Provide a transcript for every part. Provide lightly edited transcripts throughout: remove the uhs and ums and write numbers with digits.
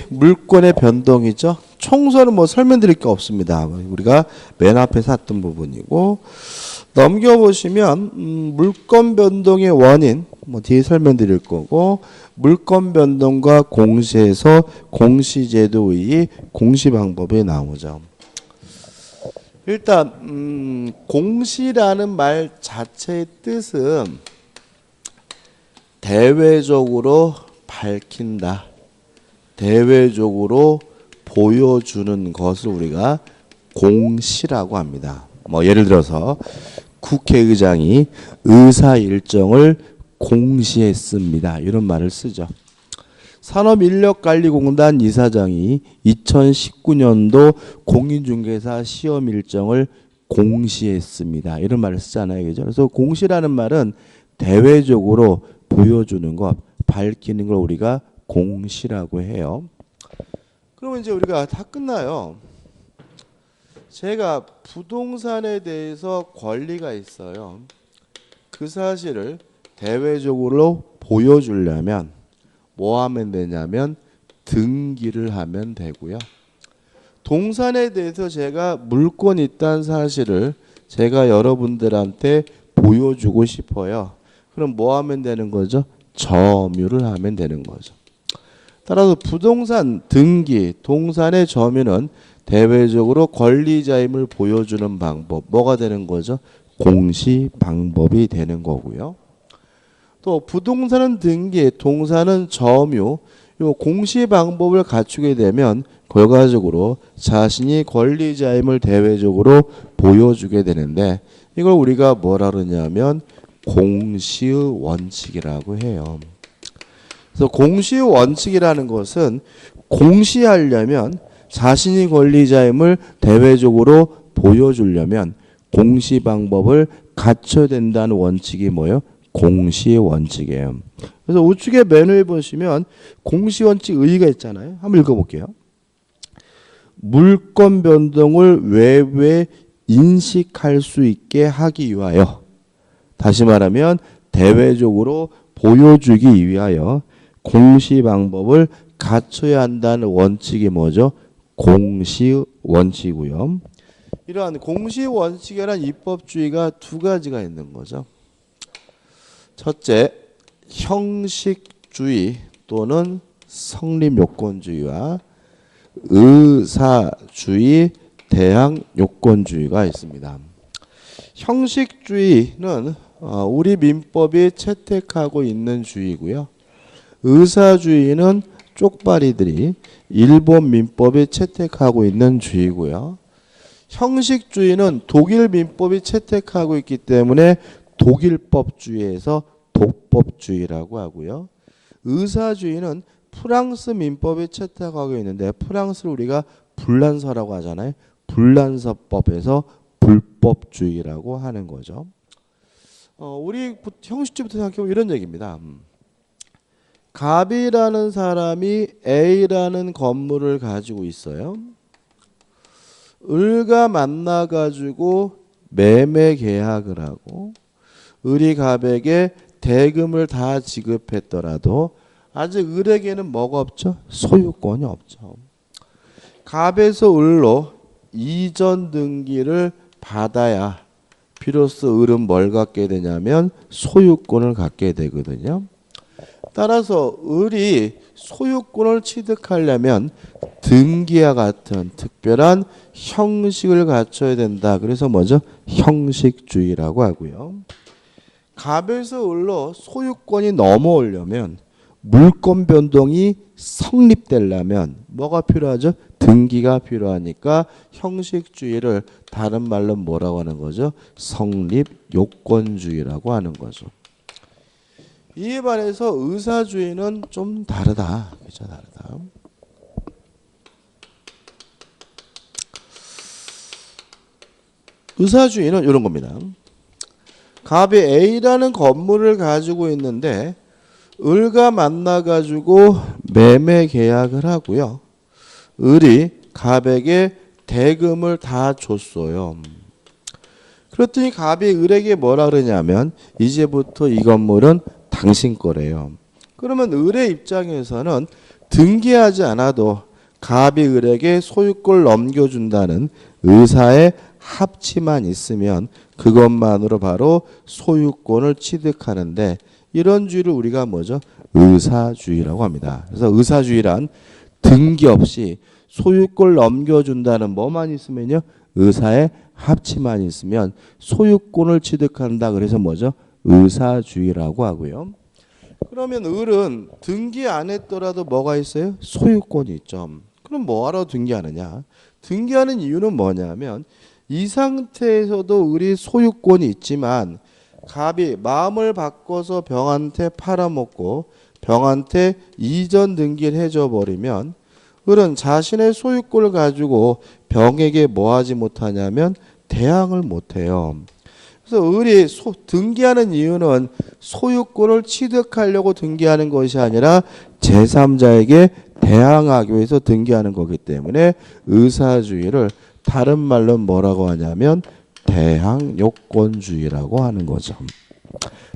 물권의 변동이죠. 총선은 뭐 설명드릴 게 없습니다. 우리가 맨 앞에 샀던 부분이고, 넘겨보시면 물권 변동의 원인 뭐 뒤에 설명드릴 거고, 물권 변동과 공시에서 공시제도의 공시 방법이 나오죠. 일단 공시라는 말 자체의 뜻은 대외적으로 밝힌다, 대외적으로 보여주는 것을 우리가 공시라고 합니다. 뭐 예를 들어서 국회의장이 의사 일정을 공시했습니다, 이런 말을 쓰죠. 산업인력관리공단 이사장이 2019년도 공인중개사 시험 일정을 공시했습니다, 이런 말을 쓰잖아요. 그죠? 그래서 공시라는 말은 대외적으로 보여주는 것, 밝히는 걸 우리가 공시라고 해요. 그러면 이제 우리가 다 끝나요. 제가 부동산에 대해서 권리가 있어요. 그 사실을 대외적으로 보여주려면 뭐 하면 되냐면 등기를 하면 되고요. 동산에 대해서 제가 물권이 있다는 사실을 제가 여러분들한테 보여주고 싶어요. 그럼 뭐 하면 되는 거죠? 점유를 하면 되는 거죠. 따라서 부동산 등기, 동산의 점유는 대외적으로 권리자임을 보여주는 방법, 뭐가 되는 거죠? 공시 방법이 되는 거고요. 또 부동산은 등기, 동산은 점유, 이 공시 방법을 갖추게 되면 결과적으로 자신이 권리자임을 대외적으로 보여주게 되는데, 이걸 우리가 뭐라 그러냐면 공시의 원칙이라고 해요. 그래서 공시의 원칙이라는 것은 공시하려면 자신이 권리자임을 대외적으로 보여주려면 공시 방법을 갖춰야 된다는 원칙이 뭐예요? 공시의 원칙이에요. 그래서 우측에 맨 위에 보시면 공시 원칙 의의가 있잖아요. 한번 읽어볼게요. 물권 변동을 외부에 인식할 수 있게 하기 위하여, 다시 말하면 대외적으로 보여주기 위하여 공시 방법을 갖춰야 한다는 원칙이 뭐죠? 공시 원칙이고요. 이러한 공시 원칙이란 입법주의가 두 가지가 있는 거죠. 첫째, 형식주의 또는 성립요건주의와 의사주의, 대항요건주의가 있습니다. 형식주의는 우리 민법이 채택하고 있는 주의고요. 의사주의는 쪽발이들이 일본 민법이 채택하고 있는 주의고요. 형식주의는 독일 민법이 채택하고 있기 때문에 독일법주의에서 독법주의라고 하고요. 의사주의는 프랑스 민법이 채택하고 있는데, 프랑스를 우리가 불란서라고 하잖아요. 불란서법에서 불법주의라고 하는 거죠. 우리 형식주의부터 생각해보면 이런 얘기입니다. 갑이라는 사람이 A라는 건물을 가지고 있어요. 을과 만나가지고 매매 계약을 하고 을이 갑에게 대금을 다 지급했더라도 아직 을에게는 뭐가 없죠? 소유권이 없죠. 갑에서 을로 이전 등기를 받아야 비로소 을은 뭘 갖게 되냐면 소유권을 갖게 되거든요. 따라서 을이 소유권을 취득하려면 등기와 같은 특별한 형식을 갖춰야 된다. 그래서 뭐죠? 형식주의라고 하고요. 갑에서 을로 소유권이 넘어오려면, 물권 변동이 성립되려면 뭐가 필요하죠? 등기가 필요하니까 형식주의를 다른 말로 뭐라고 하는 거죠? 성립요건주의라고 하는 거죠. 이에 반해서 의사주의는 좀 다르다. 그죠? 다르다. 의사주의는 이런 겁니다. 갑이 A라는 건물을 가지고 있는데 을과 만나가지고 매매 계약을 하고요. 을이 갑에게 대금을 다 줬어요. 그랬더니 갑이 을에게 뭐라 그러냐면 이제부터 이 건물은 당신 거래요. 그러면 을의 입장에서는 등기하지 않아도 갑이 을에게 소유권을 넘겨준다는 의사의 합치만 있으면 그것만으로 바로 소유권을 취득하는데, 이런 주의를 우리가 뭐죠? 의사주의라고 합니다. 그래서 의사주의란 등기 없이 소유권을 넘겨준다는 뭐만 있으면요? 의사의 합치만 있으면 소유권을 취득한다. 그래서 뭐죠? 의사주의라고 하고요. 그러면 을은 등기 안 했더라도 뭐가 있어요? 소유권이 있죠. 그럼 뭐하러 등기하느냐? 등기하는 이유는 뭐냐면 이 상태에서도 을이 소유권이 있지만 갑이 마음을 바꿔서 병한테 팔아먹고 병한테 이전 등기를 해줘 버리면 을은 자신의 소유권을 가지고 병에게 뭐 하지 못하냐면 대항을 못해요. 그래서 을이 등기하는 이유는 소유권을 취득하려고 등기하는 것이 아니라 제3자에게 대항하기 위해서 등기하는 거기 때문에 의사주의를 다른 말로 뭐라고 하냐면 대항요건주의라고 하는 거죠.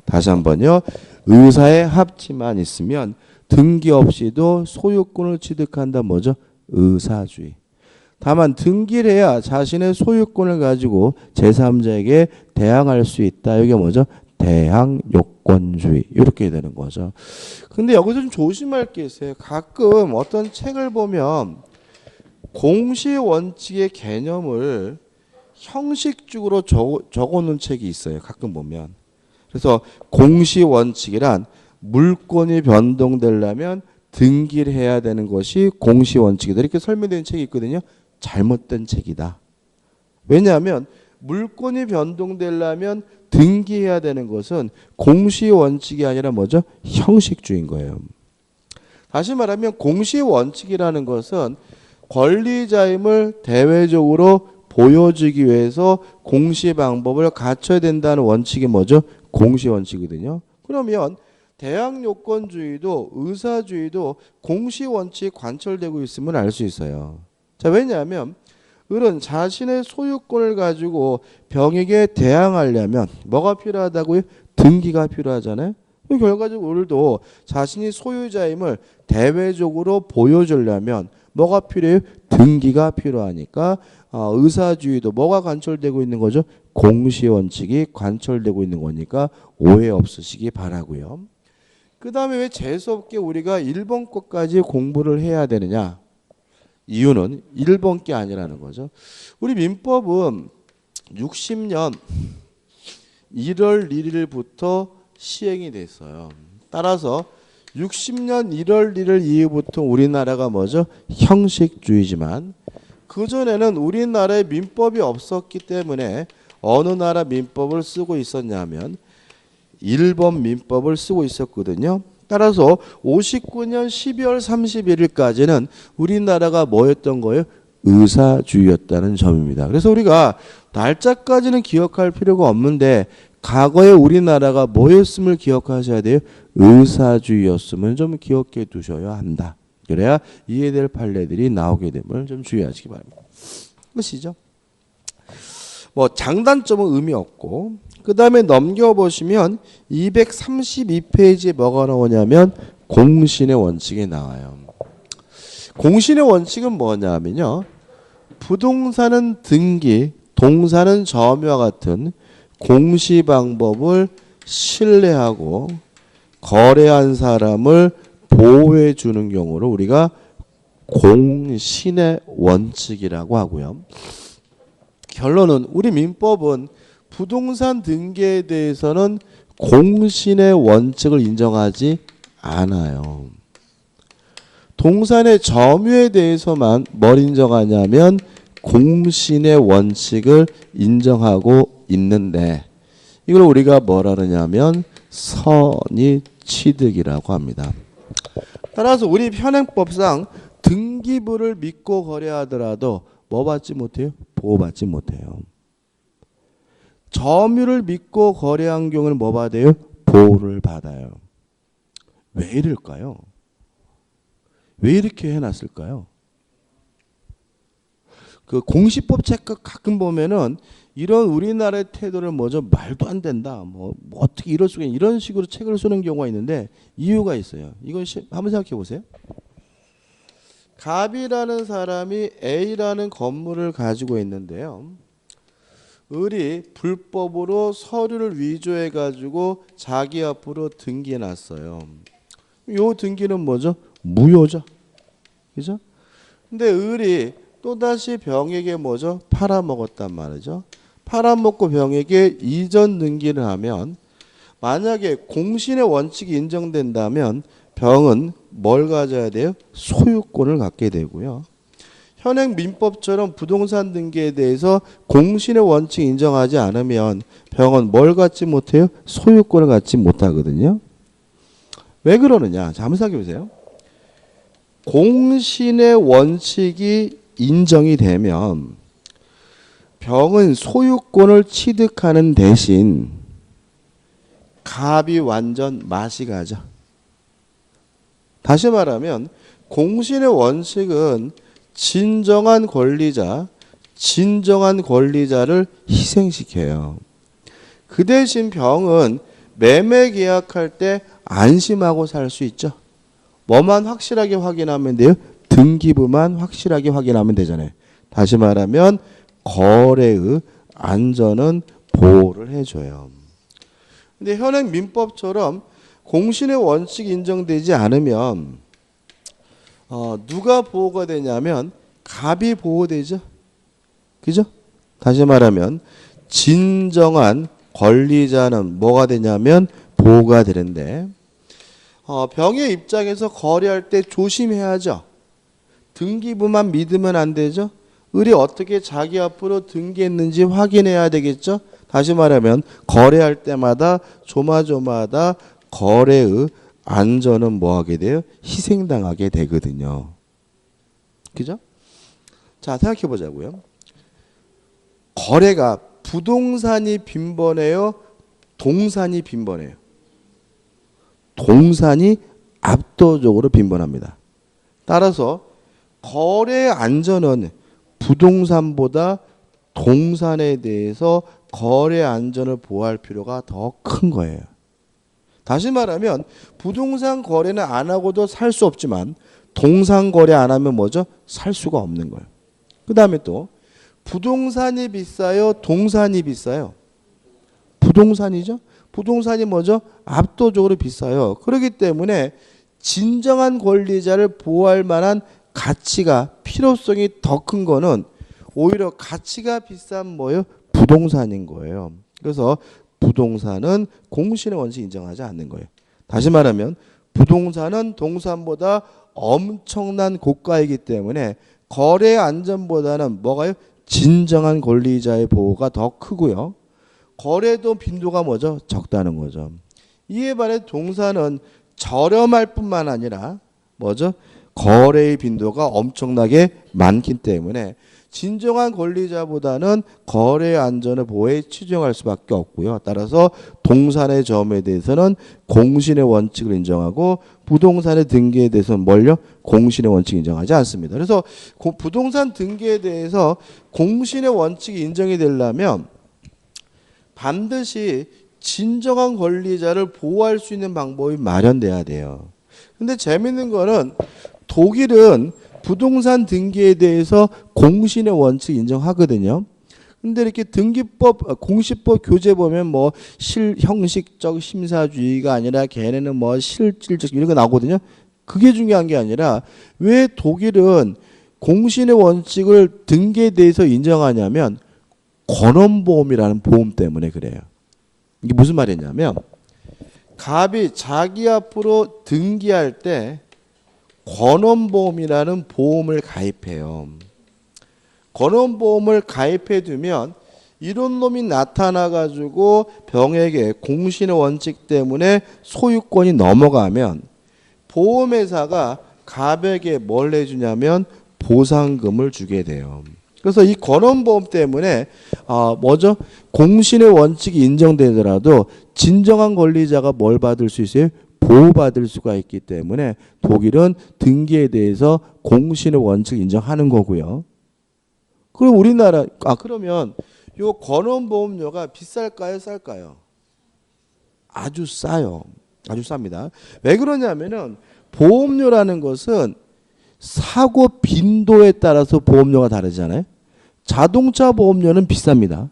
다시 한번요. 의사의 합치만 있으면 등기 없이도 소유권을 취득한다. 뭐죠? 의사주의. 다만 등기를 해야 자신의 소유권을 가지고 제3자에게 대항할 수 있다. 이게 뭐죠? 대항요건주의. 이렇게 되는 거죠. 근데 여기서 좀 조심할 게 있어요. 가끔 어떤 책을 보면 공시원칙의 개념을 형식적으로 적어놓은 책이 있어요. 가끔 보면. 그래서 공시원칙이란 물권이 변동되려면 등기를 해야 되는 것이 공시원칙이다. 이렇게 설명된 책이 있거든요. 잘못된 책이다. 왜냐하면 물권이 변동되려면 등기해야 되는 것은 공시원칙이 아니라 뭐죠? 형식주의인 거예요. 다시 말하면 공시원칙이라는 것은 권리자임을 대외적으로 보여주기 위해서 공시 방법을 갖춰야 된다는 원칙이 뭐죠? 공시원칙이거든요. 그러면 대항요건주의도 의사주의도 공시원칙이 관철되고 있음을 알 수 있어요. 자, 왜냐하면 을은 자신의 소유권을 가지고 병에게 대항하려면 뭐가 필요하다고요? 등기가 필요하잖아요. 결과적으로 을도 자신이 소유자임을 대외적으로 보여주려면 뭐가 필요해요? 등기가 필요하니까 의사주의도 뭐가 관철되고 있는 거죠? 공시원칙이 관철되고 있는 거니까 오해 없으시기 바라고요. 그 다음에 왜 재수없게 우리가 1번 것까지 공부를 해야 되느냐? 이유는 1번 게 아니라는 거죠. 우리 민법은 60년 1월 1일부터 시행이 됐어요. 따라서 60년 1월 1일 이후부터 우리나라가 뭐죠? 형식주의지만 그전에는 우리나라에 민법이 없었기 때문에 어느 나라 민법을 쓰고 있었냐면 일본 민법을 쓰고 있었거든요. 따라서 59년 12월 31일까지는 우리나라가 뭐였던 거예요? 의사주의였다는 점입니다. 그래서 우리가 날짜까지는 기억할 필요가 없는데 과거에 우리나라가 뭐였음을 기억하셔야 돼요? 의사주의였음을 좀 기억해 두셔야 한다. 그래야 이해될 판례들이 나오게 됨을 좀 주의하시기 바랍니다. 끝이죠. 뭐 장단점은 의미 없고 그 다음에 넘겨보시면 232페이지에 뭐가 나오냐면 공신의 원칙이 나와요. 공신의 원칙은 뭐냐면요. 부동산은 등기, 동사는 점유와 같은 공시 방법을 신뢰하고 거래한 사람을 보호해 주는 경우를 우리가 공신의 원칙이라고 하고요. 결론은 우리 민법은 부동산 등기에 대해서는 공신의 원칙을 인정하지 않아요. 동산의 점유에 대해서만 뭘 인정하냐면 공신의 원칙을 인정하고 있는데 이걸 우리가 뭐라 그러냐면 선의취득이라고 합니다. 따라서 우리 현행법상 등기부를 믿고 거래하더라도 뭐 받지 못해요? 보호받지 못해요. 점유를 믿고 거래한 경우는 뭐 받아요? 보호를 받아요. 왜 이럴까요? 왜 이렇게 해놨을까요? 그 공시법 책 가끔 보면은 이런 우리나라의 태도를 뭐죠? 말도 안 된다. 뭐 어떻게 이럴 수가 이런 식으로 책을 쓰는 경우가 있는데 이유가 있어요. 이건 한번 생각해 보세요. 갑이라는 사람이 A라는 건물을 가지고 있는데요. 을이 불법으로 서류를 위조해 가지고 자기 앞으로 등기해 놨어요. 요 등기는 뭐죠? 무효죠. 그죠? 근데 을이 또다시 병에게 뭐죠? 팔아먹었단 말이죠. 팔아먹고 병에게 이전 등기를 하면 만약에 공신의 원칙이 인정된다면 병은 뭘 가져야 돼요? 소유권을 갖게 되고요. 현행 민법처럼 부동산 등기에 대해서 공신의 원칙 인정하지 않으면 병은 뭘 갖지 못해요? 소유권을 갖지 못하거든요. 왜 그러느냐? 자, 한번 생각해 보세요. 공신의 원칙이 인정이 되면 병은 소유권을 취득하는 대신 갑이 완전 맛이 가죠. 다시 말하면 공신의 원칙은 진정한 권리자를 희생시켜요. 그 대신 병은 매매 계약할 때 안심하고 살 수 있죠. 뭐만 확실하게 확인하면 돼요? 등기부만 확실하게 확인하면 되잖아요. 다시 말하면 거래의 안전은 보호를 해줘요. 근데 현행 민법처럼 공신의 원칙이 인정되지 않으면 누가 보호가 되냐면 갑이 보호되죠. 그죠? 다시 말하면 진정한 권리자는 뭐가 되냐면 보호가 되는데 병의 입장에서 거래할 때 조심해야죠. 등기부만 믿으면 안 되죠. 을이 어떻게 자기 앞으로 등기했는지 확인해야 되겠죠. 다시 말하면 거래할 때마다 조마조마다 거래의 안전은 뭐하게 돼요? 희생당하게 되거든요. 그죠? 자, 생각해 보자고요. 거래가 부동산이 빈번해요? 동산이 빈번해요? 동산이 압도적으로 빈번합니다. 따라서 거래의 안전은 부동산보다 동산에 대해서 거래 안전을 보호할 필요가 더 큰 거예요. 다시 말하면 부동산 거래는 안 하고도 살 수 없지만 동산 거래 안 하면 뭐죠? 살 수가 없는 거예요. 그 다음에 또 부동산이 비싸요? 동산이 비싸요? 부동산이죠. 부동산이 뭐죠? 압도적으로 비싸요. 그렇기 때문에 진정한 권리자를 보호할 만한 가치가 필요성이 더 큰 거는 오히려 가치가 비싼 뭐예요? 부동산인 거예요. 그래서 부동산은 공신의 원칙 인정하지 않는 거예요. 다시 말하면 부동산은 동산보다 엄청난 고가이기 때문에 거래 안전보다는 뭐가요? 진정한 권리자의 보호가 더 크고요. 거래도 빈도가 뭐죠? 적다는 거죠. 이에 반해 동산은 저렴할 뿐만 아니라 뭐죠? 거래의 빈도가 엄청나게 많기 때문에 진정한 권리자보다는 거래 안전을 보호에 치중할 수밖에 없고요. 따라서 동산의 점에 대해서는 공신의 원칙을 인정하고 부동산의 등기에 대해서는 뭘요? 공신의 원칙을 인정하지 않습니다. 그래서 부동산 등기에 대해서 공신의 원칙이 인정이 되려면 반드시 진정한 권리자를 보호할 수 있는 방법이 마련돼야 돼요. 근데 재밌는 거는 독일은 부동산 등기에 대해서 공신의 원칙 인정하거든요. 근데 이렇게 등기법, 공시법 교재 보면 뭐 실형식적 심사주의가 아니라 걔네는 뭐 실질적 이런 거 나오거든요. 그게 중요한 게 아니라 왜 독일은 공신의 원칙을 등기에 대해서 인정하냐면 권원보험이라는 보험 때문에 그래요. 이게 무슨 말이냐면 갑이 자기 앞으로 등기할 때 권원보험이라는 보험을 가입해요. 권원보험을 가입해 두면 이런 놈이 나타나 가지고 병에게 공신의 원칙 때문에 소유권이 넘어가면 보험회사가 갑에게 뭘 해주냐면 보상금을 주게 돼요. 그래서 이 권원보험 때문에 뭐죠? 공신의 원칙이 인정되더라도 진정한 권리자가 뭘 받을 수 있어요? 보호받을 수가 있기 때문에 독일은 등기에 대해서 공신의 원칙 인정하는 거고요. 그럼 우리나라 그러면 요 권원보험료가 비쌀까요, 쌀까요? 아주 싸요. 아주 쌉니다. 왜 그러냐면은 보험료라는 것은 사고 빈도에 따라서 보험료가 다르잖아요. 자동차 보험료는 비쌉니다.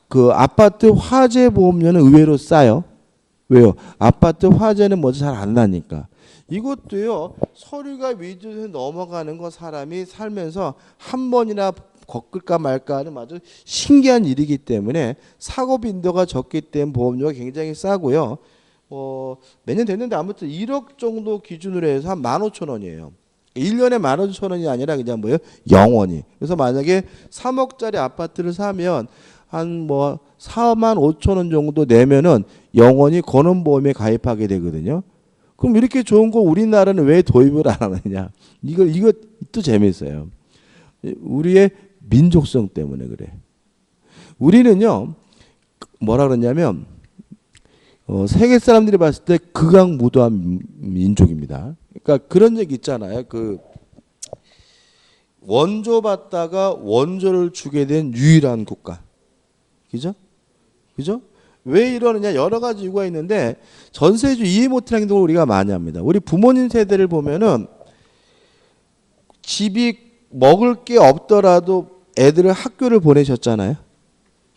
그 아파트 화재 보험료는 의외로 싸요. 왜요? 아파트 화재는 먼저 잘 안 나니까. 이것도요, 서류가 위조돼서 넘어가는 거 사람이 살면서 한 번이나 겪을까 말까 하는 아주 신기한 일이기 때문에 사고 빈도가 적기 때문에 보험료가 굉장히 싸고요. 몇 년 됐는데 아무튼 1억 정도 기준으로 해서 한 15,000원이에요. 1년에 15,000원이 아니라 그냥 뭐예요? 영원히. 그래서 만약에 3억짜리 아파트를 사면 한 뭐 45,000원 정도 내면은 영원히 건원보험에 가입하게 되거든요. 그럼 이렇게 좋은 거 우리나라는 왜 도입을 안 하느냐? 이거 또 재밌어요. 우리의 민족성 때문에 그래. 우리는요, 뭐라 그러냐면, 세계 사람들이 봤을 때 극악무도한 민족입니다. 그러니까 그런 얘기 있잖아요. 그 원조 받다가 원조를 주게 된 유일한 국가. 그죠? 그죠? 왜 이러느냐? 여러 가지 이유가 있는데 전세주 이해 못하는 행동을 우리가 많이 합니다. 우리 부모님 세대를 보면은 집이 먹을 게 없더라도 애들을 학교를 보내셨잖아요.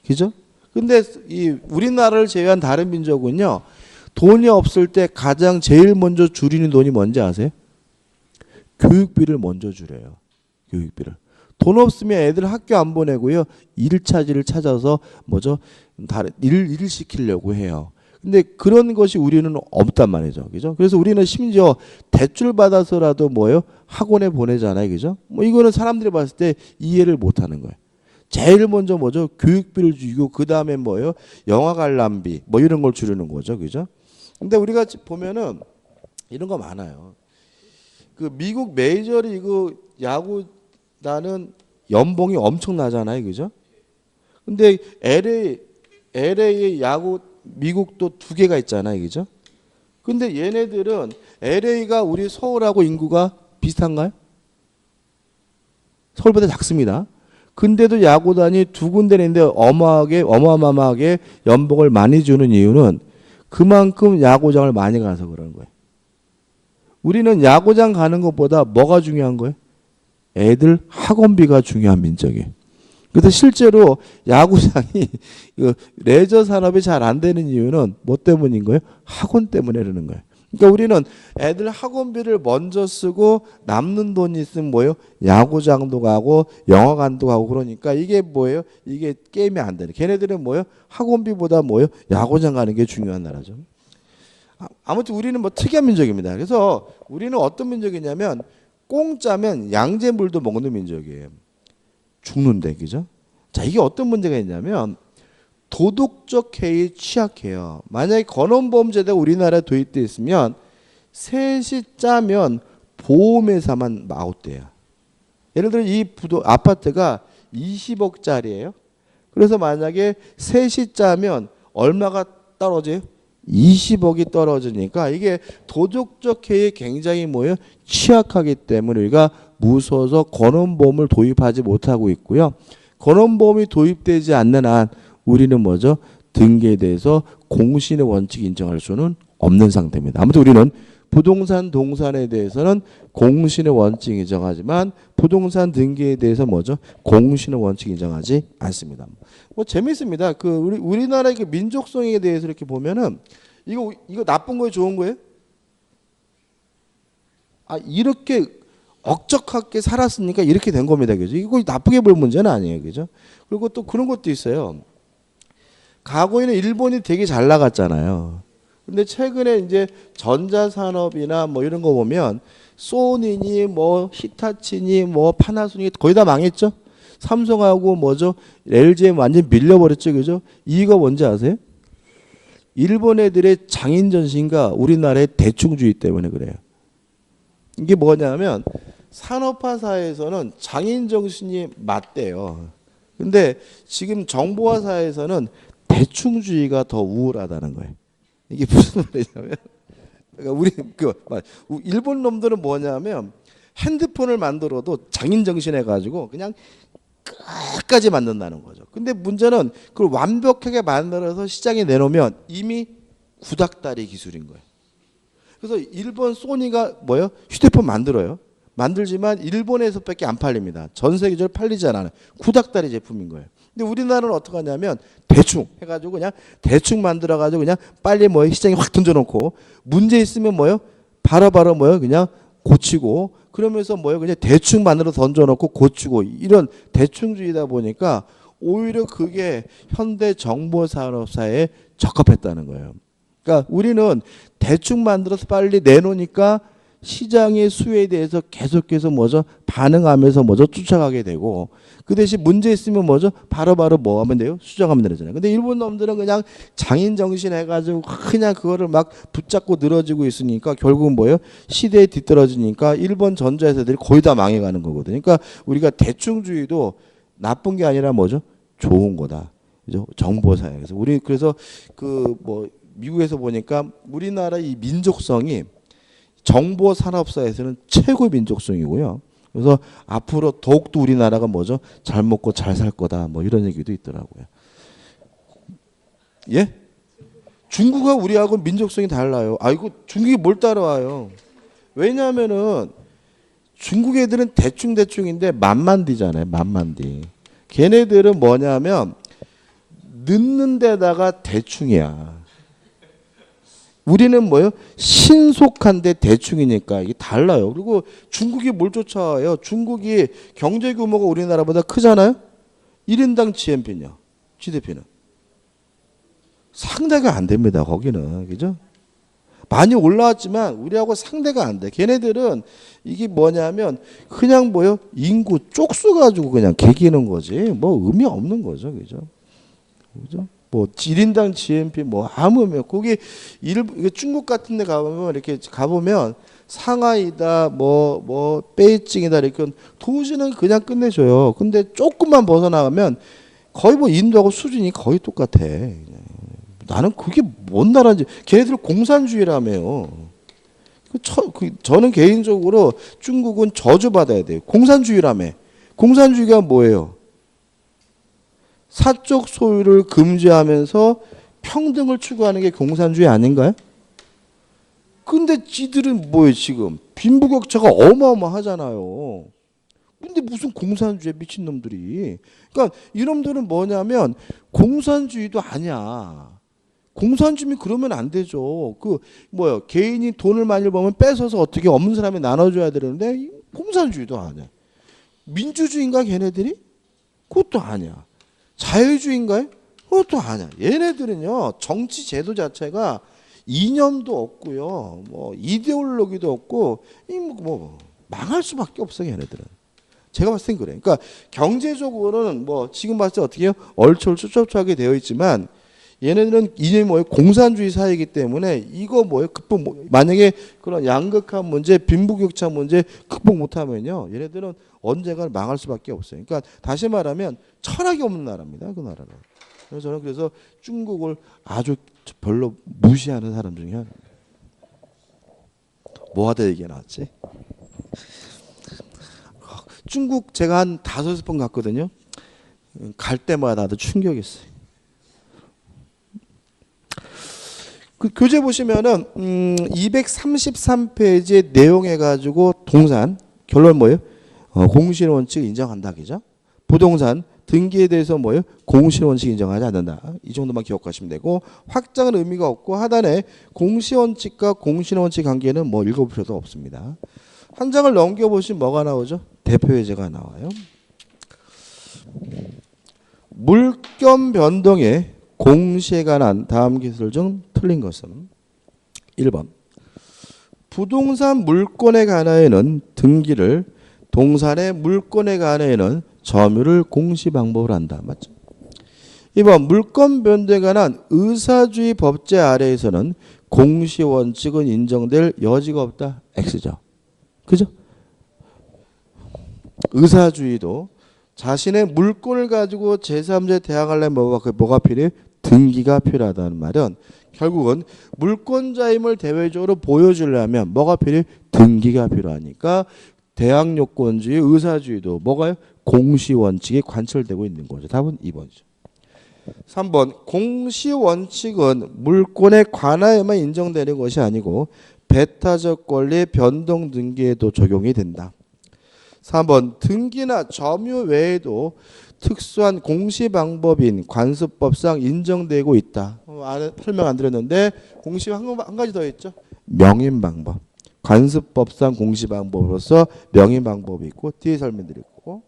그죠? 근데 이 우리나라를 제외한 다른 민족은요, 돈이 없을 때 가장 제일 먼저 줄이는 돈이 뭔지 아세요? 교육비를 먼저 줄여요. 교육비를. 돈 없으면 애들 학교 안 보내고요. 일차지를 찾아서 뭐죠? 다른 일을 시키려고 해요. 근데 그런 것이 우리는 없단 말이죠. 그죠? 그래서 우리는 심지어 대출 받아서라도 뭐예요? 학원에 보내잖아요. 그죠? 뭐 이거는 사람들이 봤을 때 이해를 못 하는 거예요. 제일 먼저 뭐죠? 교육비를 주고 그다음에 뭐예요? 영화 관람비 뭐 이런 걸 주려는 거죠. 그죠? 근데 우리가 보면은 이런 거 많아요. 그 미국 메이저리그 야구단은 연봉이 엄청나잖아요. 그죠? 근데 LA의 야구 미국도 두 개가 있잖아요. 그죠? 근데 얘네들은 LA가 우리 서울하고 인구가 비슷한가요? 서울보다 작습니다. 근데도 야구단이 두 군데인데 어마어마하게 연봉을 많이 주는 이유는 그만큼 야구장을 많이 가서 그러는 거예요. 우리는 야구장 가는 것보다 뭐가 중요한 거예요? 애들 학원비가 중요한 민족이에요. 그래서 실제로 야구장이 레저 산업이 잘 안 되는 이유는 뭐 때문인 거예요? 학원 때문에 그러는 거예요. 그러니까 우리는 애들 학원비를 먼저 쓰고 남는 돈이 있으면 뭐예요? 야구장도 가고 영화관도 가고 그러니까 이게 뭐예요? 이게 게임이 안 되는. 걔네들은 뭐예요? 학원비보다 뭐예요? 야구장 가는 게 중요한 나라죠. 아무튼 우리는 뭐 특이한 민족입니다. 그래서 우리는 어떤 민족이냐면 공짜면 양잿물도 먹는 민족이에요. 죽는데, 그죠? 자, 이게 어떤 문제가 있냐면 도덕적 해에 취약해요. 만약에 건원보험제도가 우리나라에 도입되어 있으면 셋이 짜면 보험회사만 아웃돼요. 예를 들어 이 아파트가 20억짜리예요. 그래서 만약에 셋이 짜면 얼마가 떨어져요? 20억이 떨어지니까 이게 도덕적 해에 굉장히 뭐예요? 취약하기 때문에 우리가 무서워서 건원보험을 도입하지 못하고 있고요. 건원보험이 도입되지 않는 한 우리는 뭐죠? 등기에 대해서 공신의 원칙 인정할 수는 없는 상태입니다. 아무튼 우리는 부동산 동산에 대해서는 공신의 원칙 인정하지만 부동산 등기에 대해서 뭐죠? 공신의 원칙 인정하지 않습니다. 뭐 재밌습니다. 그 우리나라의 그 민족성에 대해서 이렇게 보면은 이거 나쁜 거예요, 좋은 거예요? 이렇게 억적하게 살았으니까 이렇게 된 겁니다. 그죠? 이거 나쁘게 볼 문제는 아니에요. 그죠? 그리고 또 그런 것도 있어요. 과거에는 일본이 되게 잘 나갔잖아요. 근데 최근에 이제 전자산업이나 뭐 이런 거 보면 소니니 뭐 히타치니 뭐 파나소닉 거의 다 망했죠. 삼성하고 뭐죠? LG에 완전 밀려버렸죠. 그죠? 이유가 뭔지 아세요? 일본 애들의 장인 전신과 우리나라의 대충주의 때문에 그래요. 이게 뭐냐면 산업화 사회에서는 장인 정신이 맞대요. 근데 지금 정보화 사회에서는 대충주의가 더 우월하다는 거예요. 이게 무슨 말이냐면, 그러니까 일본 놈들은 뭐냐면 핸드폰을 만들어도 장인 정신 해가지고 그냥 끝까지 만든다는 거죠. 근데 문제는 그걸 완벽하게 만들어서 시장에 내놓으면 이미 구닥다리 기술인 거예요. 그래서 일본 소니가 뭐예요? 휴대폰 만들어요. 만들지만 일본에서밖에 안 팔립니다. 전 세계적으로 팔리지 않아요. 구닥다리 제품인 거예요. 근데 우리나라는 어떻게 하냐면 대충 해가지고 그냥 대충 만들어가지고 그냥 빨리 뭐예요 시장에 확 던져놓고 문제 있으면 뭐예요 바로바로 뭐예요 그냥 고치고 그러면서 뭐예요 그냥 대충 만들어 던져놓고 고치고 이런 대충주의다 보니까 오히려 그게 현대 정보산업사에 적합했다는 거예요. 그러니까 우리는 대충 만들어서 빨리 내놓으니까 시장의 수요에 대해서 계속해서 뭐죠 반응하면서 뭐죠 쫓아가게 되고 그 대신 문제 있으면 뭐죠 바로바로 뭐 하면 돼요 수정하면 되잖아요. 근데 일본 놈들은 그냥 장인 정신 해가지고 그냥 그거를 막 붙잡고 늘어지고 있으니까 결국은 뭐예요 시대에 뒤떨어지니까 일본 전자회사들이 거의 다 망해가는 거거든요. 그러니까 우리가 대충주의도 나쁜 게 아니라 뭐죠 좋은 거다. 그죠 정보사회에서 우리 그래서 그 뭐 미국에서 보니까 우리나라 이 민족성이 정보 산업사에서는 최고의 민족성이고요. 그래서 앞으로 더욱더 우리나라가 뭐죠? 잘 먹고 잘 살 거다. 뭐 이런 얘기도 있더라고요. 예? 중국과 우리하고 민족성이 달라요. 아이고 중국이 뭘 따라와요? 왜냐하면은 중국 애들은 대충대충인데 만만디잖아요. 만만디. 걔네들은 뭐냐면 늦는 데다가 대충이야. 우리는 뭐예요? 신속한데 대충이니까 이게 달라요. 그리고 중국이 뭘 쫓아와요? 중국이 경제 규모가 우리나라보다 크잖아요. 1인당 GNP는요. GDP는 상대가 안 됩니다. 거기는 그죠? 많이 올라왔지만 우리하고 상대가 안 돼. 걔네들은 이게 뭐냐면 그냥 뭐요? 인구 쪽수 가지고 그냥 개기는 거지. 뭐 의미 없는 거죠, 그죠? 그죠? 뭐 1인당 GNP 뭐 아무 의미 없고 거기 중국 같은 데 가보면 이렇게 가보면 상하이다 뭐 베이징이다 이렇게 도시는 그냥 끝내줘요. 근데 조금만 벗어나가면 거의 뭐 인도하고 수준이 거의 똑같아. 나는 그게 뭔 나라인지 걔네들 공산주의라며요. 저는 개인적으로 중국은 저주받아야 돼요. 공산주의라며. 공산주의가 뭐예요? 사적 소유를 금지하면서 평등을 추구하는 게 공산주의 아닌가요? 근데 지들은 뭐예요 지금? 빈부격차가 어마어마하잖아요. 근데 무슨 공산주의 미친놈들이. 그러니까 이놈들은 뭐냐면 공산주의도 아니야. 공산주의 그러면 안 되죠. 그 뭐요 개인이 돈을 많이 벌면 뺏어서 어떻게 없는 사람이 나눠줘야 되는데 공산주의도 아니야. 민주주의인가 걔네들이? 그것도 아니야. 자유주의인가요? 그것도 아니야. 얘네들은요 정치 제도 자체가 이념도 없고요, 뭐 이데올로기도 없고 뭐 망할 수밖에 없어 얘네들은. 제가 봤을 땐 그래. 그러니까 경제적으로는 뭐 지금 봤을 때 어떻게 해요? 얼추얼추하게 되어 있지만 얘네들은 이념이 뭐예요? 공산주의 사회이기 때문에 이거 뭐예요? 만약에 그런 양극화 문제, 빈부격차 문제 극복 못하면요, 얘네들은 언젠가 망할 수밖에 없어요. 그러니까 다시 말하면 철학이 없는 나라입니다. 그 나라는. 그래서 저는 그래서 중국을 아주 별로 무시하는 사람 중에 하나입니다. 뭐 하다 얘기가 나왔지? 중국 제가 한 5번 갔거든요. 갈 때마다 아주 충격이었어요. 그 교재 보시면은 233페이지의 내용해 가지고 동산 결론 뭐예요? 공실 원칙 인정한다, 그죠? 부동산 등기에 대해서 뭐예요? 공실 원칙 인정하지 않는다. 이 정도만 기억하시면 되고 확장은 의미가 없고 하단에 공시 원칙과 공실 원칙 관계는 뭐 읽어볼 필요도 없습니다. 한 장을 넘겨보시면 뭐가 나오죠? 대표 예제가 나와요. 물권 변동의 공시에 관한 다음 기술 중 틀린 것은 1번 부동산 물권에 관하여는 등기를, 동산의 물권에 관하여는 점유를 공시 방법을 한다. 맞죠? 2번 물권 변동에 관한 의사주의 법제 아래에서는 공시 원칙은 인정될 여지가 없다. X죠. 그죠? 의사주의도 자신의 물권을 가지고 제3자에 대항하려면 뭐가 필요해? 등기가 필요하다는 말은 결국은 물권자임을 대외적으로 보여주려면 뭐가 필요해? 등기가 필요하니까 대항요건주의, 의사주의도 뭐가요? 공시원칙이 관철되고 있는 거죠. 답은 2번이죠. 3번 공시원칙은 물권에 관하여만 인정되는 것이 아니고 배타적 권리의 변동 등기에도 적용이 된다. 4번 등기나 점유 외에도 특수한 공시 방법인 관습법상 인정되고 있다. 설명 안 드렸는데 공시 한 가지 더 있죠. 명인 방법. 관습법상 공시 방법으로서 명인 방법이 있고 뒤에 설명드리고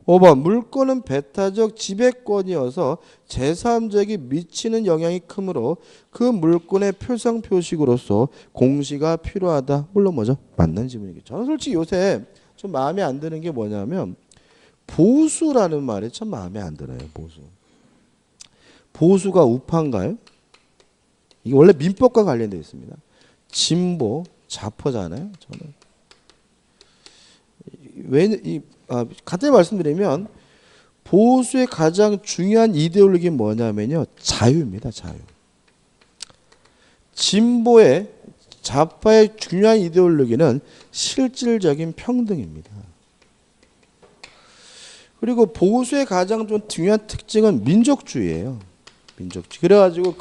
5번 물권은 배타적 지배권이어서 제3적이 미치는 영향이 크므로 그 물권의 표상 표식으로서 공시가 필요하다. 물론 뭐죠? 맞는 질문이겠죠. 저는 솔직히 요새 좀 마음에 안 드는 게 뭐냐면 보수라는 말이 참 마음에 안 들어요. 보수. 보수가 우파인가요? 이게 원래 민법과 관련되어 있습니다. 진보, 좌포잖아요. 저는 간단히 말씀드리면 보수의 가장 중요한 이데올로기는 뭐냐면요. 자유입니다. 자유. 진보의 좌파의 중요한 이데올로기는 실질적인 평등입니다. 그리고 보수의 가장 좀 중요한 특징은 민족주의예요. 민족주의. 그래가지고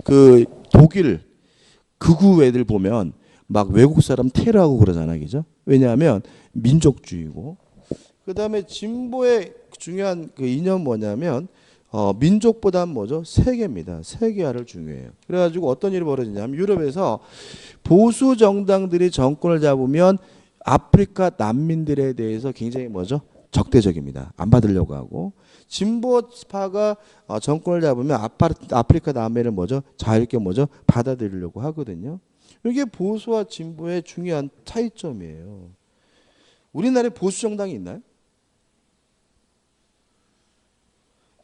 그 독일 극우 애들 보면 막 외국 사람 테러하고 그러잖아요. 그죠? 왜냐하면 민족주의고. 그 다음에 진보의 중요한 그 이념 뭐냐면 민족보다는 뭐죠? 세계입니다. 세계화를 중요해요. 그래가지고 어떤 일이 벌어지냐면 유럽에서 보수 정당들이 정권을 잡으면 아프리카 난민들에 대해서 굉장히 뭐죠? 적대적입니다. 안 받으려고 하고 진보파가 정권을 잡으면 아프리카 남해를 뭐죠? 자유롭게 뭐죠? 받아들이려고 하거든요. 이게 보수와 진보의 중요한 차이점이에요. 우리나라에 보수 정당이 있나요?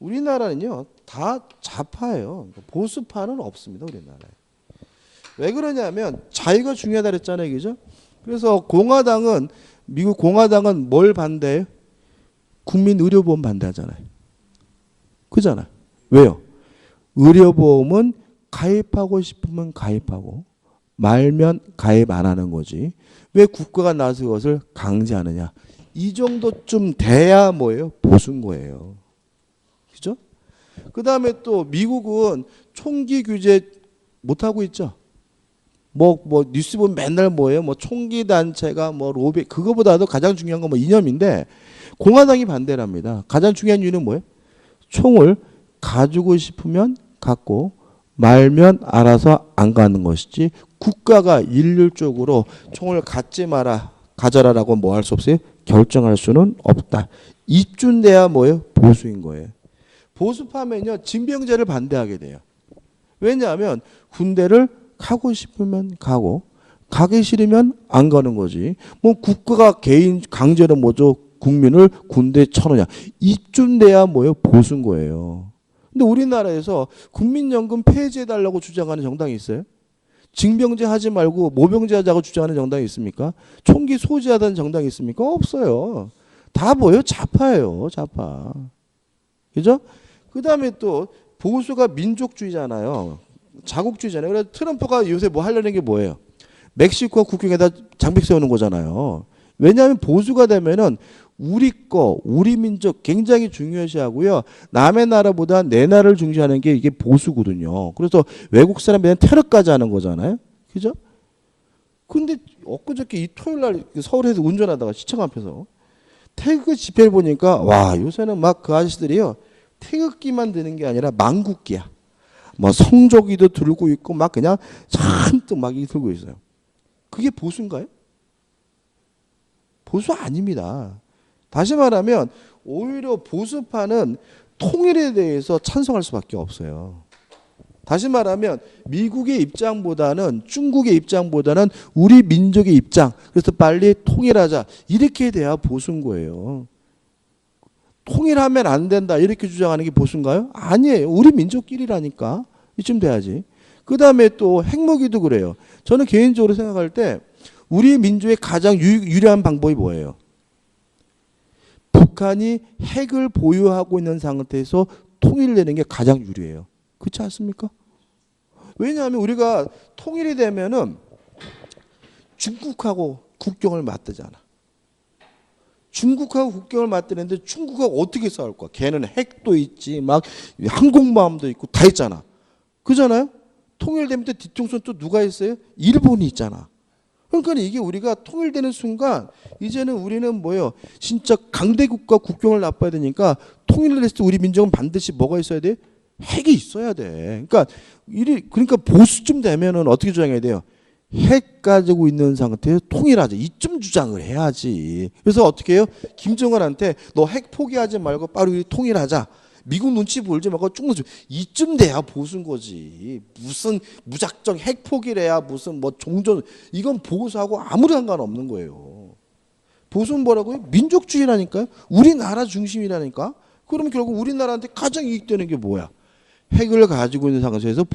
우리나라는요 다 좌파예요. 보수파는 없습니다. 우리나라에. 왜 그러냐면 자유가 중요하다 그랬잖아요. 그죠? 그래서 공화당은 미국 공화당은 뭘 반대해요? 국민 의료보험 반대하잖아요. 그잖아요. 왜요? 의료보험은 가입하고 싶으면 가입하고 말면 가입 안 하는 거지. 왜 국가가 나서 그것을 강제하느냐. 이 정도쯤 돼야 뭐예요? 보수인 거예요. 그죠? 그 다음에 또 미국은 총기 규제 못하고 있죠. 뉴스 보면 맨날 뭐예요? 총기 단체가 로비, 그거보다도 가장 중요한 건 이념인데 공화당이 반대를 합니다. 가장 중요한 이유는 뭐예요? 총을 가지고 싶으면 갖고 말면 알아서 안 가는 것이지 국가가 일률적으로 총을 갖지 마라, 가져라라고 뭐 할 수 없어요? 결정할 수는 없다. 이쯤 돼야 뭐예요? 보수인 거예요. 보수파면요 징병제를 반대하게 돼요. 왜냐하면 군대를 가고 싶으면 가고 가기 싫으면 안 가는 거지. 국가가 개인 강제로 뭐죠? 국민을 군대에 쳐넣냐. 이쯤 돼야 뭐예요? 보수인 거예요. 근데 우리나라에서 국민연금 폐지해달라고 주장하는 정당이 있어요? 징병제 하지 말고 모병제 하자고 주장하는 정당이 있습니까? 총기 소지하다는 정당이 있습니까? 없어요. 다 뭐예요? 좌파예요. 좌파. 그죠? 그 다음에 또 보수가 민족주의잖아요. 자국주의잖아요. 그래서 트럼프가 요새 뭐 하려는 게 뭐예요? 멕시코 국경에다 장벽 세우는 거잖아요. 왜냐하면 보수가 되면은 우리 민족 굉장히 중요시하고요. 남의 나라보다 내 나라를 중시하는 게 이게 보수거든요. 그래서 외국 사람들은 테러까지 하는 거잖아요. 그죠? 근데 엊그저께 이 토요일 날 서울에서 운전하다가 시청 앞에서 태극기 집회를 보니까 와, 요새는 막 그 아저씨들이요. 태극기만 드는 게 아니라 망국기야. 성조기도 들고 있고 막 그냥 잔뜩 막 들고 있어요. 그게 보수인가요? 보수 아닙니다. 다시 말하면 오히려 보수파는 통일에 대해서 찬성할 수밖에 없어요. 다시 말하면 미국의 입장보다는 중국의 입장보다는 우리 민족의 입장. 그래서 빨리 통일하자. 이렇게 돼야 보수인 거예요. 통일하면 안 된다. 이렇게 주장하는 게 보수인가요? 아니에요. 우리 민족끼리라니까. 이쯤 돼야지. 그 다음에 또 핵무기도 그래요. 저는 개인적으로 생각할 때 우리 민족의 가장 유리한 방법이 뭐예요? 북한이 핵을 보유하고 있는 상태에서 통일되는 게 가장 유리해요. 그렇지 않습니까? 왜냐하면 우리가 통일이 되면은 중국하고 국경을 맞대잖아. 중국하고 국경을 맞대는데 중국하고 어떻게 싸울 거야? 걔는 핵도 있지, 막 항공모함도 있고 다 있잖아. 그잖아요? 통일되면 뒤통수는 또 누가 있어요? 일본이 있잖아. 그러니까 이게 우리가 통일되는 순간 이제는 우리는 뭐예요? 진짜 강대국과 국경을 나빠야 되니까 통일을 했을 때 우리 민족은 반드시 뭐가 있어야 돼? 핵이 있어야 돼. 그러니까 보수쯤 되면은 어떻게 주장해야 돼요? 핵 가지고 있는 상태에서 통일하자. 이쯤 주장을 해야지. 그래서 어떻게 해요? 김정은한테 너 핵 포기하지 말고 빨리 우리 통일하자. 미국 눈치 보지 말고 중국 이쯤 돼야 보수인 거지. 무슨 무작정 핵 포기래야 무슨 뭐 종전 이건 보수하고 아무런 상관없는 거예요. 보수는 뭐라고요? 민족주의라니까요. 우리나라 중심이라니까. 그러면 결국 우리나라한테 가장 이익되는 게 뭐야? 핵을 가지고 있는 상태에서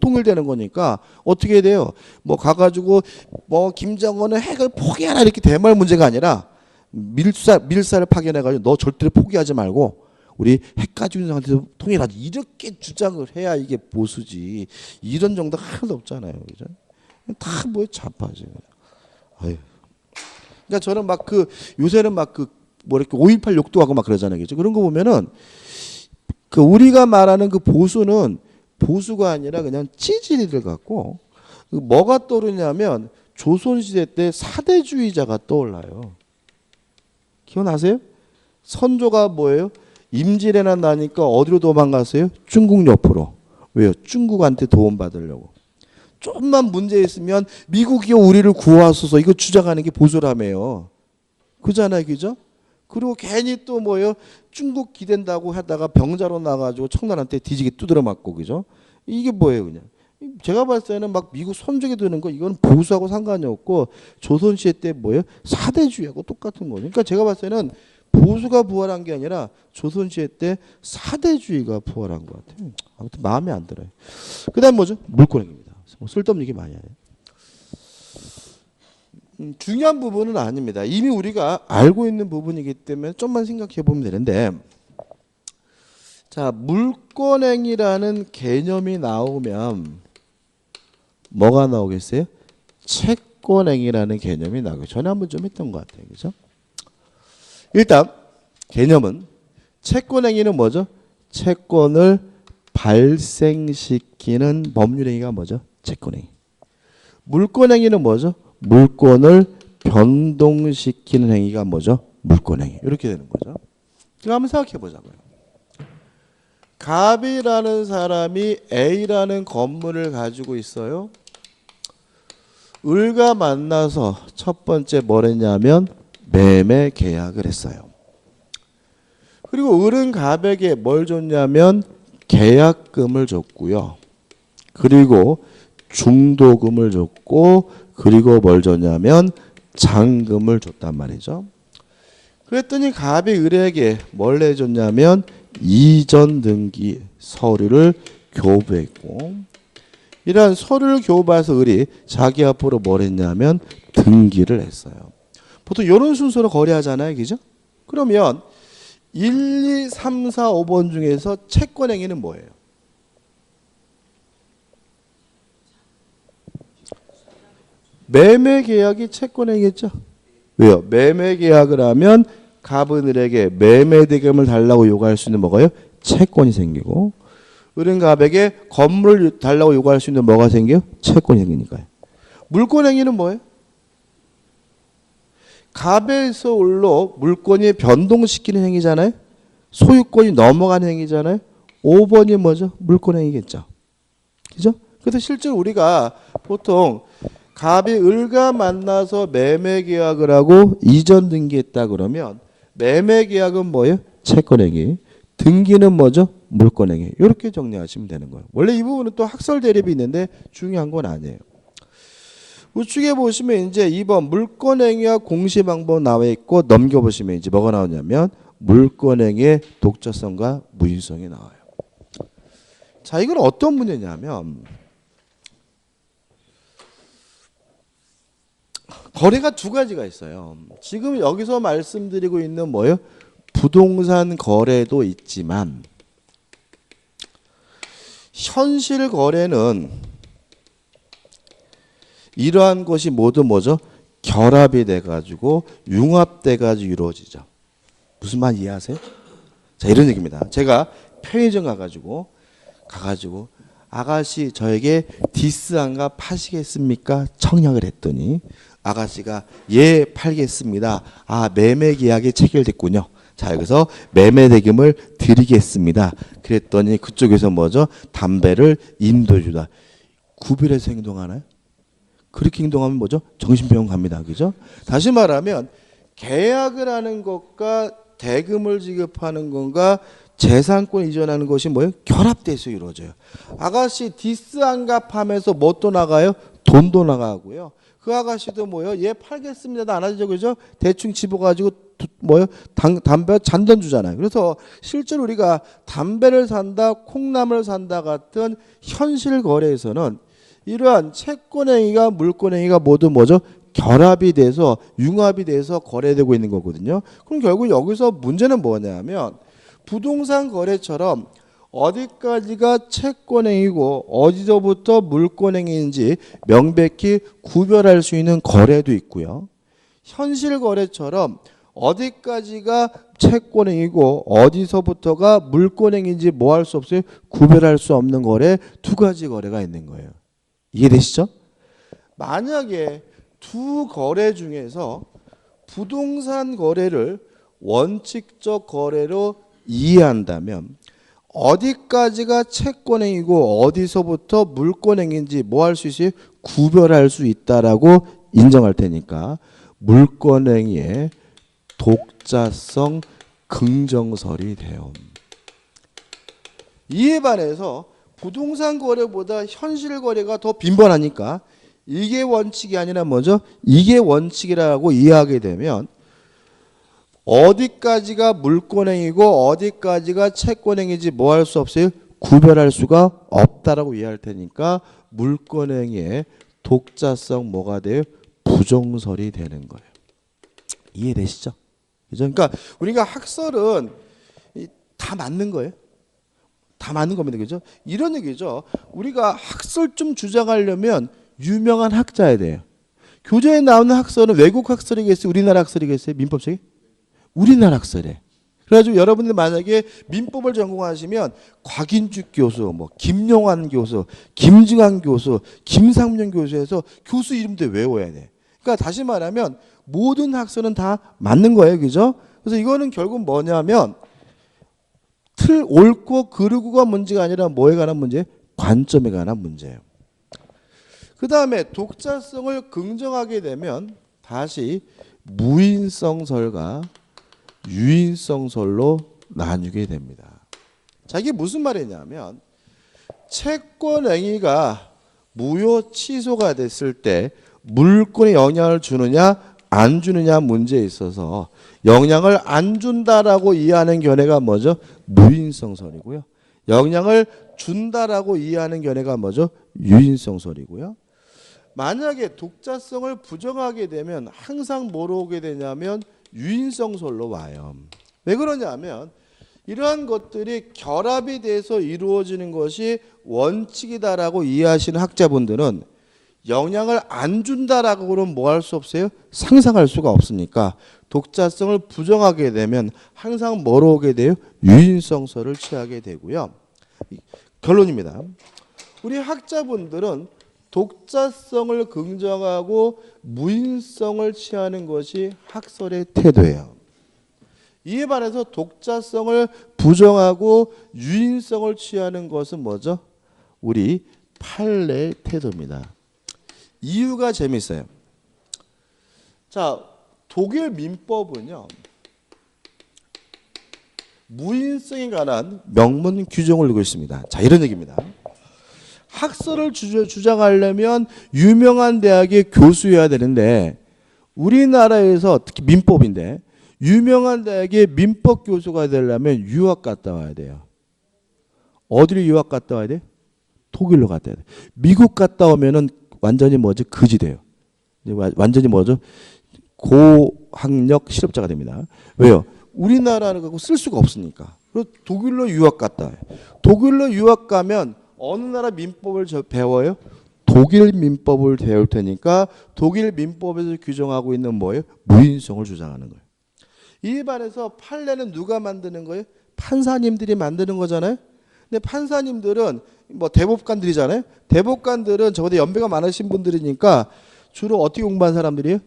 통일되는 거니까 어떻게 돼요? 뭐 가가지고 뭐 김정은은 핵을 포기하라 이렇게 대말 문제가 아니라 밀사를 파견해가지고 너 절대로 포기하지 말고 우리 핵 가지고 있는 상태에서 통일하지 이렇게 주장을 해야 이게 보수지. 이런 정도가 하나도 없잖아요, 그죠? 다 뭐 좌파지. 아유. 그러니까 저는 막 요새는 막 뭐 이렇게 5.18 욕도 하고 막 그러잖아요, 그죠? 그런 거 보면은 우리가 말하는 보수는 보수가 아니라 그냥 찌질이들 같고 뭐가 떠오르냐면 조선시대 때 사대주의자가 떠올라요. 기억나세요? 선조가 뭐예요? 임진왜란 나니까 어디로 도망갔어요? 중국 옆으로. 왜요? 중국한테 도움받으려고. 조금만 문제 있으면 미국이 우리를 구하소서 이거 주장하는 게 보수라며요. 그잖아요, 그죠? 그리고 괜히 또 뭐예요? 중국 기댄다고 하다가 병자로 나가지고 청나라한테 뒤지게 두드려 맞고, 그죠? 이게 뭐예요, 그냥? 제가 봤을 때는 막 미국 손적이 드는 거 이건 보수하고 상관이 없고 조선시대 때 뭐예요? 사대주의하고 똑같은 거죠. 그러니까 제가 봤을 때는 보수가 부활한 게 아니라 조선시대 때 사대주의가 부활한 것 같아요. 아무튼 마음에 안 들어요. 그다음 뭐죠? 물권행입니다. 쓸데없는 얘기 많이 해요. 중요한 부분은 아닙니다. 이미 우리가 알고 있는 부분이기 때문에 좀만 생각해 보면 되는데, 자, 물권행이라는 개념이 나오면 뭐가 나오겠어요? 채권행이라는 개념이 나오고 전에 한번 좀 했던 것 같아요, 그죠? 일단 개념은 채권행위는 뭐죠? 채권을 발생시키는 법률행위가 뭐죠? 채권행위. 물권행위는 뭐죠? 물권을 변동시키는 행위가 뭐죠? 물권행위. 이렇게 되는 거죠. 그럼 한번 생각해 보자고요. 갑이라는 사람이 A라는 건물을 가지고 있어요. 을과 만나서 첫 번째 뭘 했냐면 매매 계약을 했어요. 그리고 을은 갑에게 뭘 줬냐면 계약금을 줬고요. 그리고 중도금을 줬고 그리고 뭘 줬냐면 잔금을 줬단 말이죠. 그랬더니 갑이 을에게 뭘 내줬냐면 이전 등기 서류를 교부했고 이러한 서류를 교부해서 을이 자기 앞으로 뭘 했냐면 등기를 했어요. 보통 이런 순서로 거래하잖아요, 그죠? 그러면 1, 2, 3, 4, 5번 중에서 채권행위는 뭐예요? 매매 계약이 채권행위겠죠? 왜요? 매매 계약을 하면 갑은 을에게 매매 대금을 달라고 요구할 수 있는 뭐가요? 채권이 생기고 을은 갑에게 건물을 달라고 요구할 수 있는 뭐가 생겨요? 채권이 생기니까요. 물권행위는 뭐예요? 갑에서 을로 물권이 변동시키는 행위잖아요. 소유권이 넘어가는 행위잖아요. 5번이 뭐죠? 물권행위겠죠. 그죠? 그래서 실제로 우리가 보통 갑이 을과 만나서 매매 계약을 하고 이전 등기했다 그러면 매매 계약은 뭐예요? 채권행위. 등기는 뭐죠? 물권행위. 이렇게 정리하시면 되는 거예요. 원래 이 부분은 또 학설 대립이 있는데 중요한 건 아니에요. 우측에 보시면 이제 2번 물권행위와 공시 방법 나와 있고 넘겨보시면 이제 뭐가 나오냐면 물권행위의 독자성과 무인성이 나와요. 자, 이건 어떤 문제냐면 거래가 두 가지가 있어요. 지금 여기서 말씀드리고 있는 뭐예요? 부동산 거래도 있지만 현실 거래는 이러한 것이 모두 뭐죠? 결합이 돼가지고 융합돼가지고 이루어지죠. 무슨 말 이해하세요? 자, 이런 얘기입니다. 제가 편의점 가가지고 아가씨 저에게 디스한가 파시겠습니까? 청약을 했더니 아가씨가 예 팔겠습니다. 아 매매 계약이 체결됐군요. 자 여기서 매매 대금을 드리겠습니다. 그랬더니 그쪽에서 뭐죠? 담배를 인도해주다. 구별해서 행동하나요? 그렇게 행동하면 뭐죠? 정신병원 갑니다. 그죠? 다시 말하면 계약을 하는 것과 대금을 지급하는 건가 재산권 이전하는 것이 뭐예요? 결합돼서 이루어져요. 아가씨 디스 안 갚하면서 뭣도 나가요? 돈도 나가고요. 그 아가씨도 뭐예요? 얘 팔겠습니다. 안 하죠. 그죠? 대충 집어가지고 뭐예요? 담배 잔돈 주잖아요. 그래서 실제로 우리가 담배를 산다, 콩나물을 산다 같은 현실 거래에서는 이러한 채권행위가 물권행위가 모두 뭐죠? 결합이 돼서 융합이 돼서 거래되고 있는 거거든요. 그럼 결국 여기서 문제는 뭐냐면 부동산 거래처럼 어디까지가 채권행위고 어디서부터 물권행위인지 명백히 구별할 수 있는 거래도 있고요. 현실 거래처럼 어디까지가 채권행위고 어디서부터가 물권행위인지 뭐 할 수 없어요? 구별할 수 없는 거래 두 가지 거래가 있는 거예요. 이해되시죠? 만약에 두 거래 중에서 부동산 거래를 원칙적 거래로 이해한다면 어디까지가 채권행위고 어디서부터 물권행위인지 뭐 할 수 있어요? 구별할 수 있다라고 인정할 테니까 물권행위의 독자성 긍정설이 돼요. 이에 반해서 부동산 거래보다 현실 거래가 더 빈번하니까 이게 원칙이 아니라 뭐죠? 이게 원칙이라고 이해하게 되면 어디까지가 물권행위고 어디까지가 채권행위인지 뭐 할 수 없어요? 구별할 수가 없다라고 이해할 테니까 물권행위의 독자성 뭐가 돼요? 부정설이 되는 거예요. 이해되시죠? 그죠? 그러니까 우리가 학설은 다 맞는 거예요. 다 맞는 겁니다. 그죠? 이런 얘기죠. 우리가 학설 좀 주장하려면 유명한 학자야 돼요. 교재에 나오는 학설은 외국 학설이겠어요? 우리나라 학설이겠어요? 민법책이? 우리나라 학설에. 그래가지고 여러분들 만약에 민법을 전공하시면 곽인축 교수, 뭐 김용환 교수, 김증환 교수, 김상명 교수에서 교수 이름도 외워야 돼. 그러니까 다시 말하면 모든 학설은 다 맞는 거예요. 그죠? 그래서 이거는 결국 뭐냐면 옳고 그르고가 문제가 아니라 뭐에 관한 문제? 관점에 관한 문제예요. 그 다음에 독자성을 긍정하게 되면 다시 무인성설과 유인성설로 나뉘게 됩니다. 자, 이게 무슨 말이냐면 채권행위가 무효 취소가 됐을 때 물권에 영향을 주느냐 안 주느냐 문제에 있어서 영향을 안 준다라고 이해하는 견해가 뭐죠? 무인성설이고요. 영향을 준다라고 이해하는 견해가 뭐죠? 유인성설이고요. 만약에 독자성을 부정하게 되면 항상 뭐로 오게 되냐면 유인성설로 와요. 왜 그러냐면 이러한 것들이 결합이 돼서 이루어지는 것이 원칙이다라고 이해하시는 학자분들은 영향을 안 준다라고는 뭐 할 수 없어요? 상상할 수가 없으니까 독자성을 부정하게 되면 항상 뭐로 오게 돼요? 유인성설을 취하게 되고요. 결론입니다. 우리 학자분들은 독자성을 긍정하고 무인성을 취하는 것이 학설의 태도예요. 이에 반해서 독자성을 부정하고 유인성을 취하는 것은 뭐죠? 우리 판례의 태도입니다. 이유가 재밌어요. 자, 독일 민법은요. 무인성에 관한 명문 규정을 두고 있습니다. 자, 이런 얘기입니다. 학설을 주장하려면 유명한 대학의 교수여야 되는데 우리나라에서 특히 민법인데 유명한 대학의 민법 교수가 되려면 유학 갔다 와야 돼요. 어디로 유학 갔다 와야 돼? 독일로 갔다 와야 돼. 미국 갔다 오면은 완전히 뭐죠? 거지 돼요. 완전히 뭐죠? 고학력 실업자가 됩니다. 왜요? 우리나라를 갖고 쓸 수가 없으니까. 그리고 독일로 유학 갔다 와요. 독일로 유학 가면 어느 나라 민법을 배워요? 독일 민법을 배울 테니까 독일 민법에서 규정하고 있는 뭐예요? 무인성을 주장하는 거예요. 이에 반해서 판례는 누가 만드는 거예요? 판사님들이 만드는 거잖아요. 근데 판사님들은 뭐 대법관들이잖아요. 대법관들은 저보다 연배가 많으신 분들이니까 주로 어떻게 공부한 사람들이에요?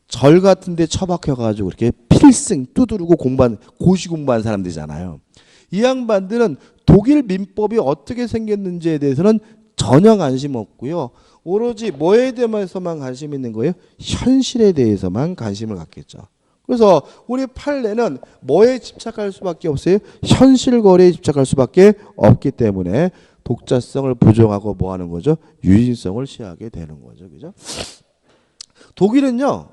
절 같은 데 처박혀 가지고 이렇게 필승 두드리고 공부한 고시 공부한 사람들이잖아요. 이 양반들은 독일 민법이 어떻게 생겼는지에 대해서는 전혀 관심 없고요. 오로지 뭐에 대해서만 관심 있는 거예요? 현실에 대해서만 관심을 갖겠죠. 그래서 우리 판례는 뭐에 집착할 수밖에 없어요? 현실 거래에 집착할 수밖에 없기 때문에 독자성을 부정하고 뭐 하는 거죠? 유인성을 취하게 되는 거죠. 그죠? 독일은요.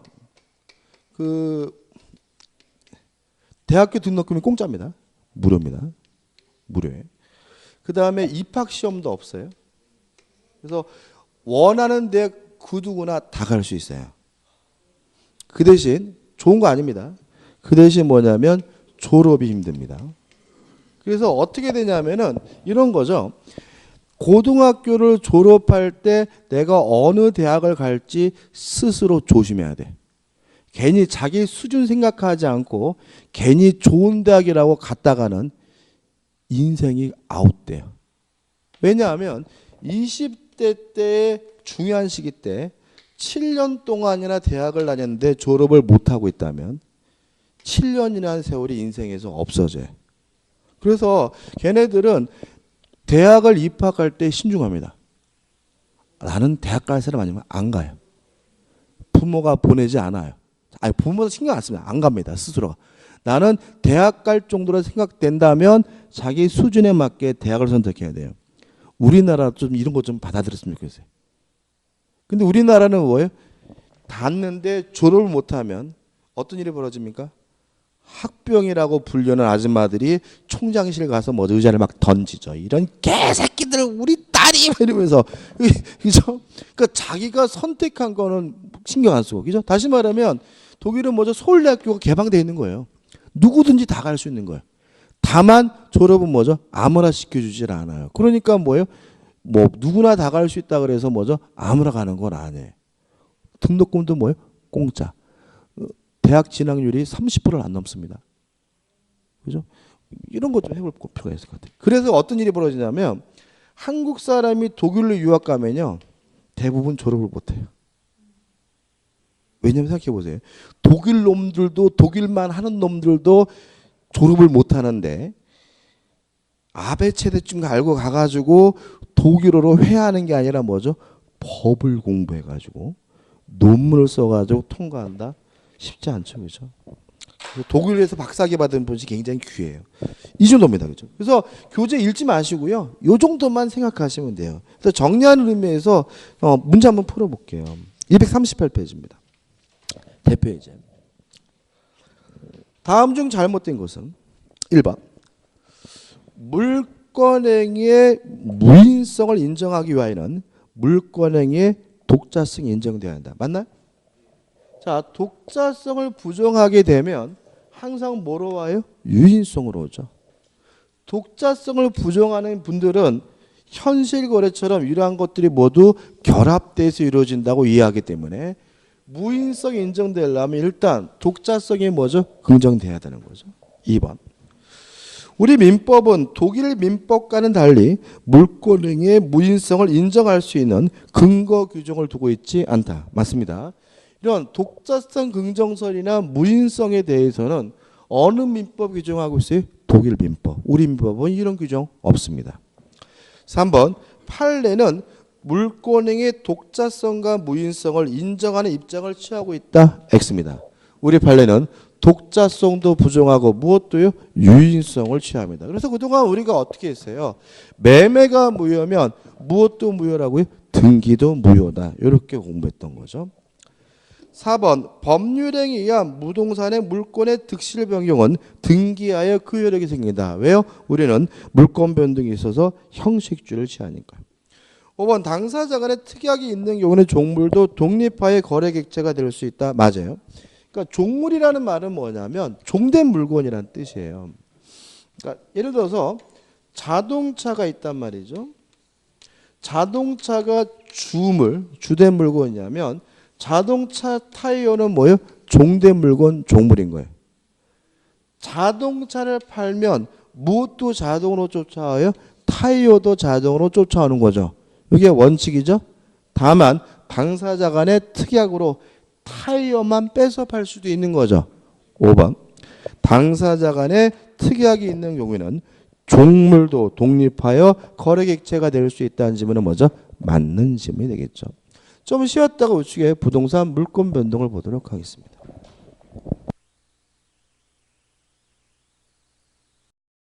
대학교 등록금이 공짜입니다. 무료입니다. 무료에. 그다음에 입학 시험도 없어요. 그래서 원하는 데 그 누구나 다 갈 수 있어요. 그 대신 좋은 거 아닙니다. 그 대신 뭐냐면 졸업이 힘듭니다. 그래서 어떻게 되냐면은 이런 거죠. 고등학교를 졸업할 때 내가 어느 대학을 갈지 스스로 조심해야 돼. 괜히 자기 수준 생각하지 않고 괜히 좋은 대학이라고 갔다가는 인생이 아웃돼요. 왜냐하면 20대 때의 중요한 시기 때 7년 동안이나 대학을 다녔는데 졸업을 못하고 있다면 7년이라는 세월이 인생에서 없어져요. 그래서 걔네들은 대학을 입학할 때 신중합니다. 나는 대학 갈 사람 아니면 안 가요. 부모가 보내지 않아요. 아니 부모도 신경 안 씁니다. 안 갑니다. 스스로가. 나는 대학 갈 정도로 생각된다면 자기 수준에 맞게 대학을 선택해야 돼요. 우리나라도 좀 이런 거 좀 받아들였으면 좋겠어요. 근데 우리나라는 뭐예요? 닿는데 졸업을 못하면 어떤 일이 벌어집니까? 학병이라고 불리는 아줌마들이 총장실 가서 뭐 의자를 막 던지죠. 이런 개새끼들 우리 딸이 이러면서 그죠? 그러니까 자기가 선택한 거는 신경 안 쓰고 그죠? 다시 말하면 독일은 뭐죠? 서울대학교가 개방되어 있는 거예요. 누구든지 다 갈 수 있는 거예요. 다만 졸업은 뭐죠? 아무나 시켜주질 않아요. 그러니까 뭐예요? 뭐 누구나 다 갈 수 있다 그래서 뭐죠? 아무나 가는 건 아니에요. 등록금도 뭐예요? 공짜. 대학 진학률이 30%를 안 넘습니다. 그죠? 이런 것 좀 해볼 필요가 있을 것 같아요. 그래서 어떤 일이 벌어지냐면 한국 사람이 독일로 유학 가면요. 대부분 졸업을 못해요. 왜냐면 생각해 보세요. 독일 놈들도 독일만 하는 놈들도 졸업을 못하는데 아베체대쯤 알고 가가지고 독일어로 회화하는 게 아니라 뭐죠? 법을 공부해가지고 논문을 써가지고 통과한다? 쉽지 않죠. 그죠? 독일에서 박사학위 받은 분이 굉장히 귀해요. 이 정도입니다. 그죠? 그래서 교재 읽지 마시고요. 이 정도만 생각하시면 돼요. 그래서 정리하는 의미에서 문제 한번 풀어볼게요. 238페이지입니다. 대표 예제. 다음 중 잘못된 것은 1번. 물권행위의 무인성을 인정하기 위하여는 물권행위의 독자성이 인정되어야 한다. 맞나요? 자, 독자성을 부정하게 되면 항상 뭐로 와요? 유인성으로 오죠. 독자성을 부정하는 분들은 현실 거래처럼 이러한 것들이 모두 결합돼서 이루어진다고 이해하기 때문에 무인성이 인정되려면 일단 독자성이 뭐죠? 긍정돼야 되는 거죠. 2번. 우리 민법은 독일 민법과는 달리 물권행위의 무인성을 인정할 수 있는 근거 규정을 두고 있지 않다. 맞습니다. 이런 독자성 긍정설이나 무인성에 대해서는 어느 민법 규정하고 있어요? 독일 민법. 우리 민법은 이런 규정 없습니다. 3번. 판례는 물권행위의 독자성과 무인성을 인정하는 입장을 취하고 있다. X입니다. 우리 판례는 독자성도 부정하고 무엇도요? 유인성을 취합니다. 그래서 그동안 우리가 어떻게 했어요? 매매가 무효면 무엇도 무효라고요? 등기도 무효다. 이렇게 공부했던 거죠. 4번. 법률행위에 의한 무동산의 물권의 득실 변경은 등기하여 그 효력이 생긴다. 왜요? 우리는 물권 변동이 있어서 형식주를 취하니까요. 5번. 당사자 간에 특약이 있는 경우는 종물도 독립하여 거래 객체가 될 수 있다. 맞아요. 그러니까 종물이라는 말은 뭐냐면 종된 물건이라는 뜻이에요. 그러니까 예를 들어서 자동차가 있단 말이죠. 자동차가 주된 물건이냐면 자동차 타이어는 뭐예요? 종된 물건, 종물인 거예요. 자동차를 팔면 무엇도 자동으로 쫓아와요? 타이어도 자동으로 쫓아오는 거죠. 이게 원칙이죠. 다만 당사자 간의 특약으로 타이어만 빼서 팔 수도 있는 거죠. 5번. 당사자 간의 특약이 있는 경우에는 종물도 독립하여 거래 객체가 될 수 있다는 질문은 뭐죠? 맞는 질문이 되겠죠. 좀 쉬었다가 우측에 부동산 물권 변동을 보도록 하겠습니다.